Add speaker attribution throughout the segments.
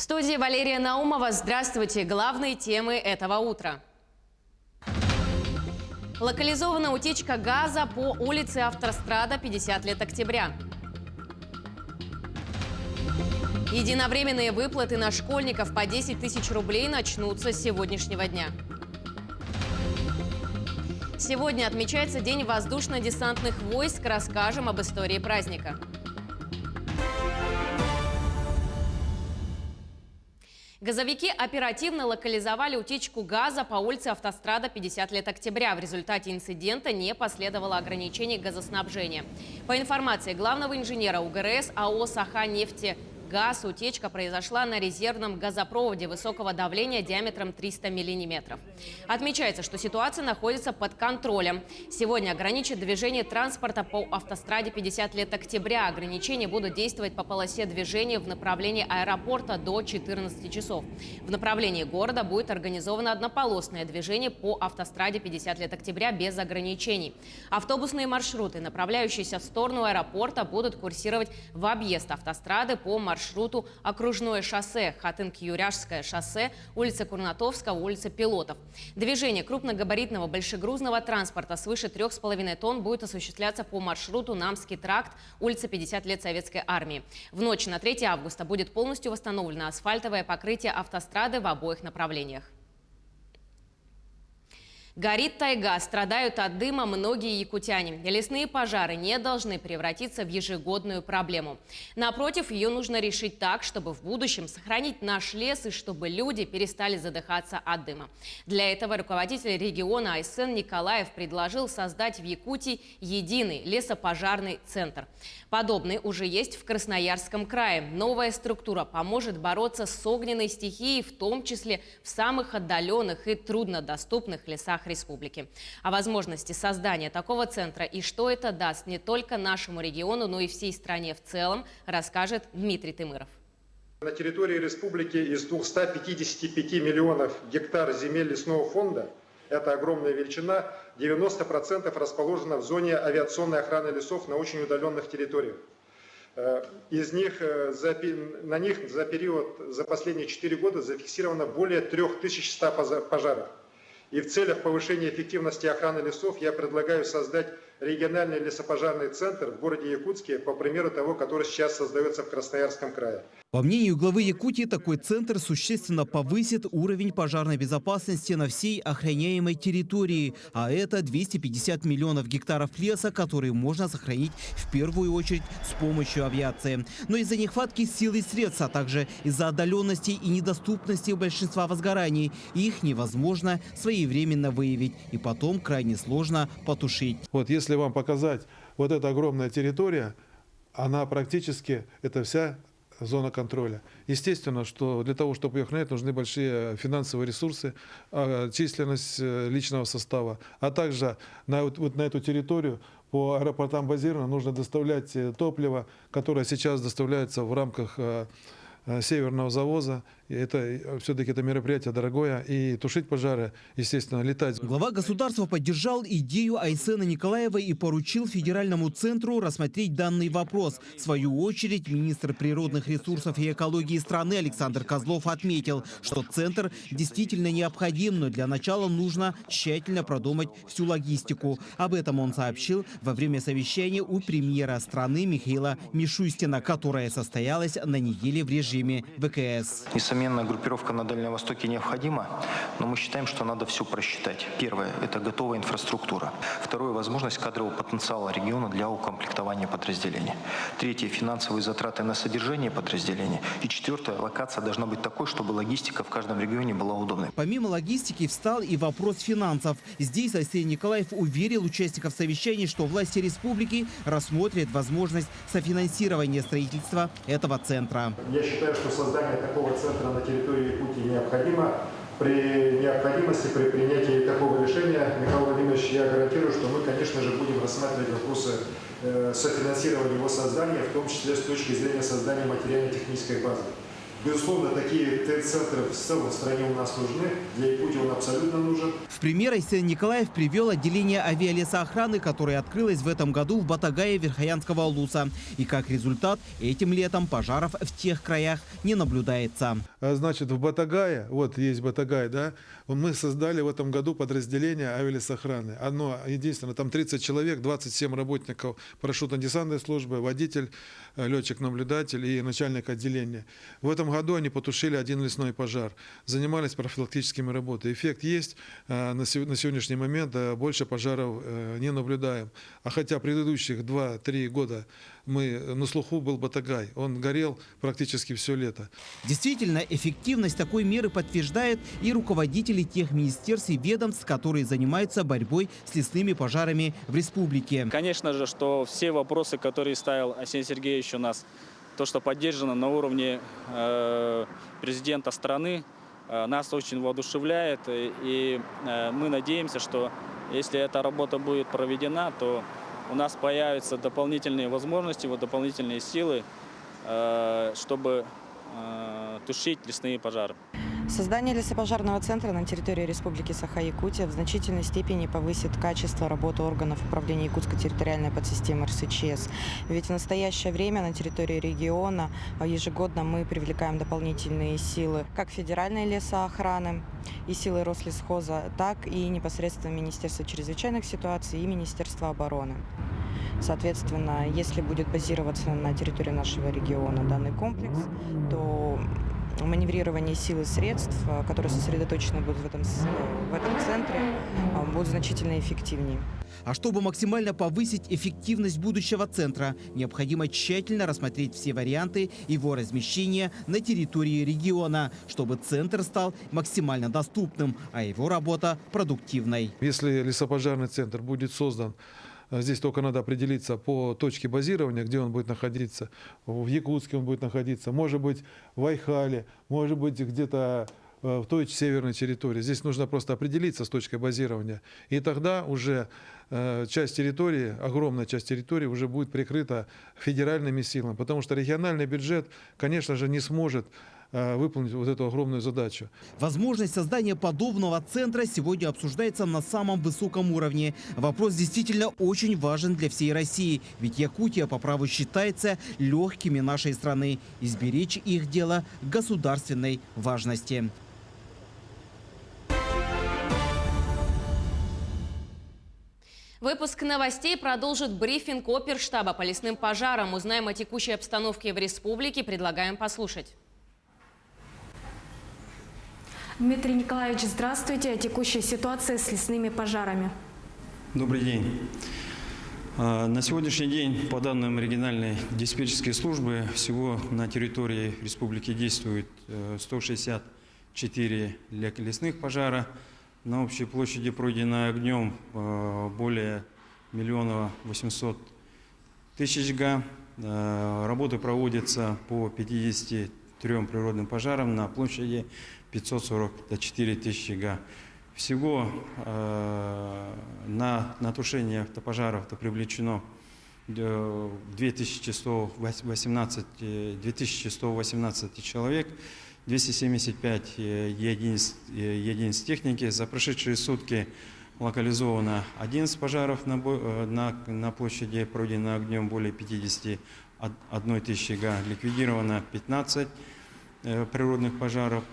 Speaker 1: студии Валерия Наумова. Здравствуйте. Главные темы этого утра. Локализована утечка газа по улице Автострада, 50 лет октября. Единовременные выплаты на школьников по 10 тысяч рублей начнутся с сегодняшнего дня. Сегодня отмечается День воздушно-десантных войск. Расскажем об истории праздника. Газовики оперативно локализовали утечку газа по улице Автострада, 50 лет октября. В результате инцидента не последовало ограничений газоснабжения. По информации главного инженера УГРС АО «Саханефтегаз», утечка произошла на резервном газопроводе высокого давления диаметром 300 мм. Отмечается, что ситуация находится под контролем. Сегодня ограничат движение транспорта по автостраде 50 лет октября. Ограничения будут действовать по полосе движения в направлении аэропорта до 14 часов. В направлении города будет организовано однополосное движение по автостраде 50 лет октября без ограничений. Автобусные маршруты, направляющиеся в сторону аэропорта, будут курсировать в объезд автострады по маршруту Окружное шоссе, Хатынг-Юряжское шоссе, улица Курнатовского, улица Пилотов. Движение крупногабаритного большегрузного транспорта свыше 3,5 тонн будет осуществляться по маршруту Намский тракт, улица 50 лет Советской армии. В ночь на 3 августа будет полностью восстановлено асфальтовое покрытие автострады в обоих направлениях. Горит тайга, страдают от дыма многие якутяне. Лесные пожары не должны превратиться в ежегодную проблему. Напротив, ее нужно решить так, чтобы в будущем сохранить наш лес и чтобы люди перестали задыхаться от дыма. Для этого руководитель региона Айсен Николаев предложил создать в Якутии единый лесопожарный центр. Подобный уже есть в Красноярском крае. Новая структура поможет бороться с огненной стихией, в том числе в самых отдаленных и труднодоступных лесах республики. О возможности создания такого центра и что это даст не только нашему региону, но и всей стране в целом, расскажет Дмитрий Тымыров.
Speaker 2: На территории республики из 255 миллионов гектар земель лесного фонда, это огромная величина, 90% расположено в зоне авиационной охраны лесов на очень удаленных территориях. Из них, на них за последние 4 года зафиксировано более 3100 пожаров. И в целях повышения эффективности охраны лесов я предлагаю создать региональный лесопожарный центр в городе Якутске, по примеру того, который сейчас создается в Красноярском крае.
Speaker 3: По мнению главы Якутии, такой центр существенно повысит уровень пожарной безопасности на всей охраняемой территории. А это 250 миллионов гектаров леса, которые можно сохранить в первую очередь с помощью авиации. Но из-за нехватки сил и средств, а также из-за отдаленности и недоступности большинства возгораний, их невозможно своевременно выявить и потом крайне сложно потушить.
Speaker 4: Вот если вам показать вот эта огромная территория, она практически, это вся зона контроля. Естественно, что для того, чтобы ее охранять, нужны большие финансовые ресурсы, численность личного состава. А также на эту территорию по аэропортам базировано нужно доставлять топливо, которое сейчас доставляется в рамках северного завоза. Это все-таки это мероприятие дорогое, и тушить пожары, естественно, летать.
Speaker 3: Глава государства поддержал идею Айсена Николаева и поручил федеральному центру рассмотреть данный вопрос. В свою очередь, министр природных ресурсов и экологии страны Александр Козлов отметил, что центр действительно необходим, но для начала нужно тщательно продумать всю логистику. Об этом он сообщил во время совещания у премьера страны Михаила Мишустина, которое состоялось на неделе в режиме ВКС.
Speaker 5: Несомненно, группировка на Дальнем Востоке необходима, но мы считаем, что надо все просчитать. Первое – это готовая инфраструктура. Второе – возможность кадрового потенциала региона для укомплектования подразделений. Третье – финансовые затраты на содержание подразделений. И четвертое – локация должна быть такой, чтобы логистика в каждом регионе была удобной.
Speaker 3: Помимо логистики встал и вопрос финансов. Здесь Айсен Николаев уверил участников совещания, что власти республики рассмотрят возможность софинансирования строительства этого центра.
Speaker 2: Я считаю, что создание такого центра на территории Якутии необходимо. При необходимости, при принятии такого решения, Михаил Владимирович, я гарантирую, что мы, конечно же, будем рассматривать вопросы софинансирования его создания, в том числе с точки зрения создания материально-технической базы. Безусловно, такие центры в целом в стране у нас нужны. Для Якутии он абсолютно нужен.
Speaker 3: В пример Айсен Николаев привел отделение авиалесоохраны, которое открылось в этом году в Батагае Верхоянского Алуса. И как результат, этим летом пожаров в тех краях не наблюдается.
Speaker 4: Значит, в Батагае, вот есть Батагай, да, мы создали в этом году подразделение авиалесоохраны. Одно единственное, там 30 человек, 27 работников парашютно-десантной службы, водитель, летчик-наблюдатель и начальник отделения. В этом году они потушили один лесной пожар, занимались профилактическими работами. Эффект есть, на сегодняшний момент больше пожаров не наблюдаем. А хотя предыдущих 2-3 года на слуху был Батагай, он горел практически все лето.
Speaker 3: Действительно, эффективность такой меры подтверждает и руководители тех министерств и ведомств, которые занимаются борьбой с лесными пожарами в республике.
Speaker 6: Конечно же, что все вопросы, которые ставил Арсений Сергеевич у нас, то, что поддержано на уровне президента страны, нас очень воодушевляет. И мы надеемся, что если эта работа будет проведена, то у нас появятся дополнительные возможности, дополнительные силы, чтобы тушить лесные пожары.
Speaker 7: Создание лесопожарного центра на территории Республики Саха-Якутия в значительной степени повысит качество работы органов управления Якутской территориальной подсистемы РСЧС. Ведь в настоящее время на территории региона ежегодно мы привлекаем дополнительные силы как федеральной лесоохраны и силы Рослесхоза, так и непосредственно Министерства чрезвычайных ситуаций и Министерства обороны. Соответственно, если будет базироваться на территории нашего региона данный комплекс, то маневрирование сил и средств, которые сосредоточены будут в этом центре, будут значительно эффективнее.
Speaker 3: А чтобы максимально повысить эффективность будущего центра, необходимо тщательно рассмотреть все варианты его размещения на территории региона, чтобы центр стал максимально доступным, а его работа продуктивной.
Speaker 4: Если лесопожарный центр будет создан, здесь только надо определиться по точке базирования, где он будет находиться. В Якутске он будет находиться, может быть, в Айхале, может быть, где-то в той северной территории. Здесь нужно просто определиться с точкой базирования. И тогда уже часть территории, огромная часть территории уже будет прикрыта федеральными силами. Потому что региональный бюджет, конечно же, не сможет выполнить вот эту огромную задачу.
Speaker 3: Возможность создания подобного центра сегодня обсуждается на самом высоком уровне. Вопрос действительно очень важен для всей России, ведь Якутия по праву считается легкими нашей страны. Изберечь их дело государственной важности.
Speaker 1: Выпуск новостей продолжит брифинг оперштаба по лесным пожарам. Узнаем о текущей обстановке в республике. Предлагаем послушать.
Speaker 8: Дмитрий Николаевич, здравствуйте. О текущей ситуации с лесными пожарами.
Speaker 9: Добрый день. На сегодняшний день, по данным региональной диспетчерской службы, всего на территории республики действует 164 лесных пожара. На общей площади, пройденной огнем, более 1 800 000 га. Работы проводятся по 53 природным пожарам на площади 544 000 га. Всего на тушение автопожаров привлечено 2118 человек, 275 единиц техники. За прошедшие сутки локализовано 11 пожаров на площади, пройдено огнем более 51 000 га, ликвидировано 15 природных пожаров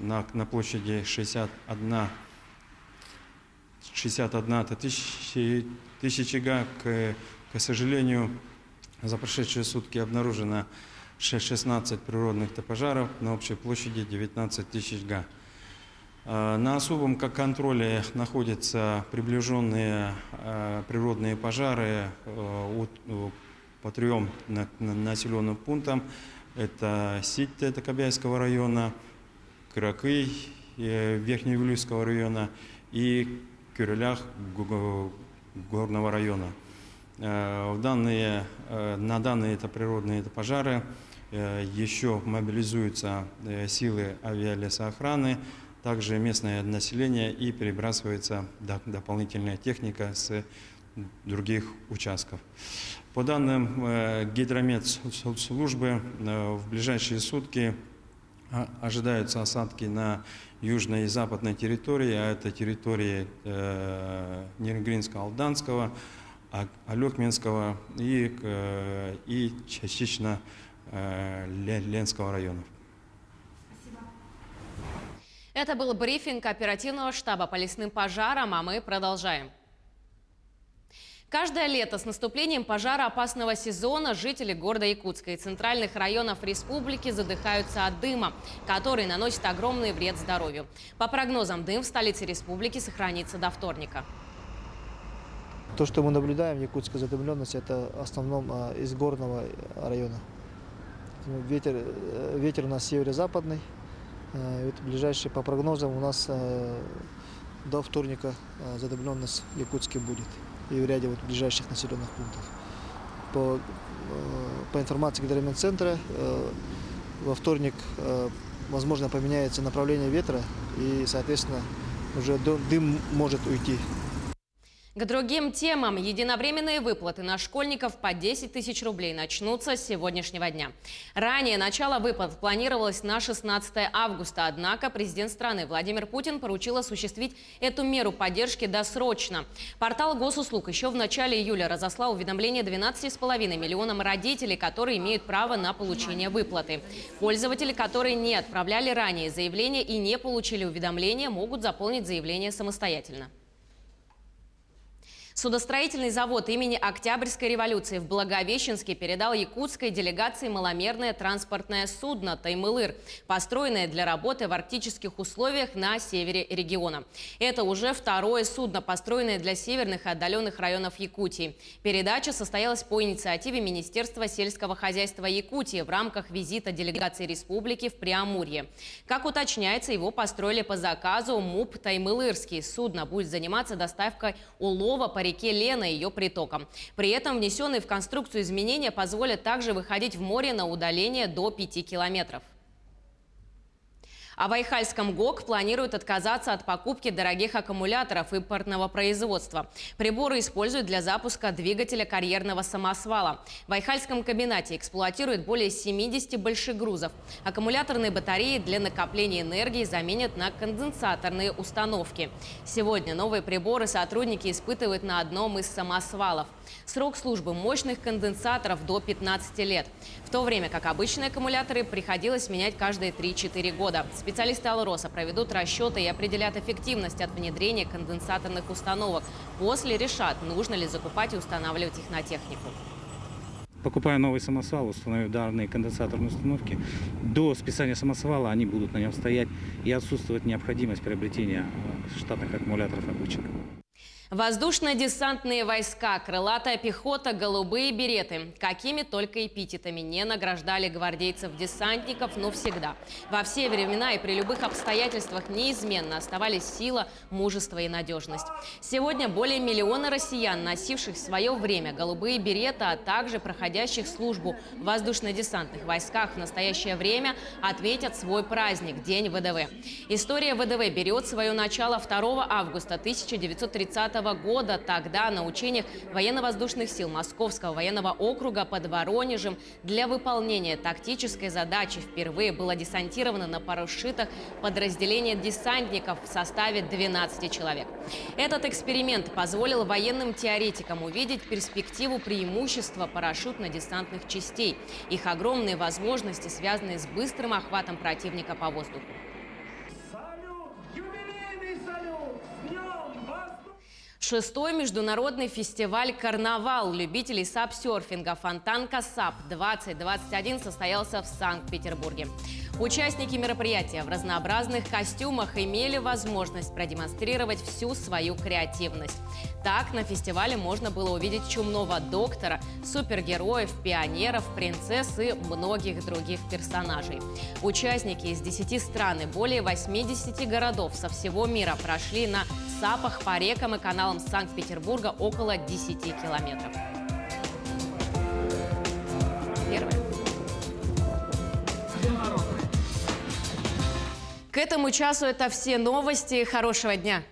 Speaker 9: на площади 61 тысяча га. К сожалению, за прошедшие сутки обнаружено 16 природных пожаров на общей площади 19 тысяч га. На особом контроле находятся приближенные природные пожары по 3 населенным пунктам. Это Сить Кобяйского района, Кыракый Верхневилюйского района и Кюрелях Горного района. На данные природные пожары еще мобилизуются силы авиалесоохраны, также местное население, и перебрасывается дополнительная техника с других участков. По данным гидрометслужбы, в ближайшие сутки ожидаются осадки на южной и западной территории, а это территории Нерюнгринского, Алекминского и частично Ленского районов.
Speaker 1: Это был брифинг оперативного штаба по лесным пожарам, а мы продолжаем. Каждое лето с наступлением пожароопасного сезона жители города Якутска и центральных районов республики задыхаются от дыма, который наносит огромный вред здоровью. По прогнозам, дым в столице республики сохранится до вторника.
Speaker 10: То, что мы наблюдаем в якутской задымленности, это в основном из горного района. Ветер у нас северо-западный. Ближайшие, по прогнозам, у нас до вторника задымленность в Якутске будет. И в ряде ближайших населенных пунктов. По информации гидрометцентра, во вторник, возможно, поменяется направление ветра, и, соответственно, уже дым может уйти.
Speaker 1: К другим темам. Единовременные выплаты на школьников по 10 тысяч рублей начнутся с сегодняшнего дня. Ранее начало выплат планировалось на 16 августа, однако президент страны Владимир Путин поручил осуществить эту меру поддержки досрочно. Портал Госуслуг еще в начале июля разослал уведомление 12,5 миллионам родителей, которые имеют право на получение выплаты. Пользователи, которые не отправляли ранее заявление и не получили уведомления, могут заполнить заявление самостоятельно. Судостроительный завод имени Октябрьской революции в Благовещенске передал якутской делегации маломерное транспортное судно «Таймылыр», построенное для работы в арктических условиях на севере региона. Это уже второе судно, построенное для северных и отдаленных районов Якутии. Передача состоялась по инициативе Министерства сельского хозяйства Якутии в рамках визита делегации республики в Преамурье. Как уточняется, его построили по заказу МУП «Таймылырский». Судно будет заниматься доставкой улова по реке Лена и ее притокам. При этом внесенные в конструкцию изменения позволят также выходить в море на удаление до 5 километров. А в Айхальском ГОК планируют отказаться от покупки дорогих аккумуляторов импортного производства. Приборы используют для запуска двигателя карьерного самосвала. В Айхальском комбинате эксплуатируют более 70 большегрузов. Аккумуляторные батареи для накопления энергии заменят на конденсаторные установки. Сегодня новые приборы сотрудники испытывают на одном из самосвалов. Срок службы мощных конденсаторов до 15 лет. В то время как обычные аккумуляторы приходилось менять каждые 3-4 года. Специалисты Алроса проведут расчеты и определят эффективность от внедрения конденсаторных установок. После решат, нужно ли закупать и устанавливать их на технику.
Speaker 11: Покупая новый самосвал, установив данные конденсаторные установки, до списания самосвала они будут на нем стоять, и отсутствует необходимость приобретения штатных аккумуляторов обычных.
Speaker 1: Воздушно-десантные войска, крылатая пехота, голубые береты. Какими только эпитетами не награждали гвардейцев-десантников, но всегда. Во все времена и при любых обстоятельствах неизменно оставались сила, мужество и надежность. Сегодня более миллиона россиян, носивших в свое время голубые береты, а также проходящих службу в воздушно-десантных войсках в настоящее время, отметят свой праздник – День ВДВ. История ВДВ берет свое начало 2 августа 1930 года. Тогда на учениях военно-воздушных сил Московского военного округа под Воронежем для выполнения тактической задачи впервые было десантировано на парашютах подразделение десантников в составе 12 человек. Этот эксперимент позволил военным теоретикам увидеть перспективу преимущества парашютно-десантных частей, их огромные возможности, связанные с быстрым охватом противника по воздуху. 6-й международный фестиваль «Карнавал» любителей сап-серфинга «Фонтанка САП-2021» состоялся в Санкт-Петербурге. Участники мероприятия в разнообразных костюмах имели возможность продемонстрировать всю свою креативность. Так, на фестивале можно было увидеть чумного доктора, супергероев, пионеров, принцесс и многих других персонажей. Участники из 10 стран и более 80 городов со всего мира прошли на САПах по рекам и каналам Санкт-Петербурга около 10 километров. К этому часу это все новости. Хорошего дня!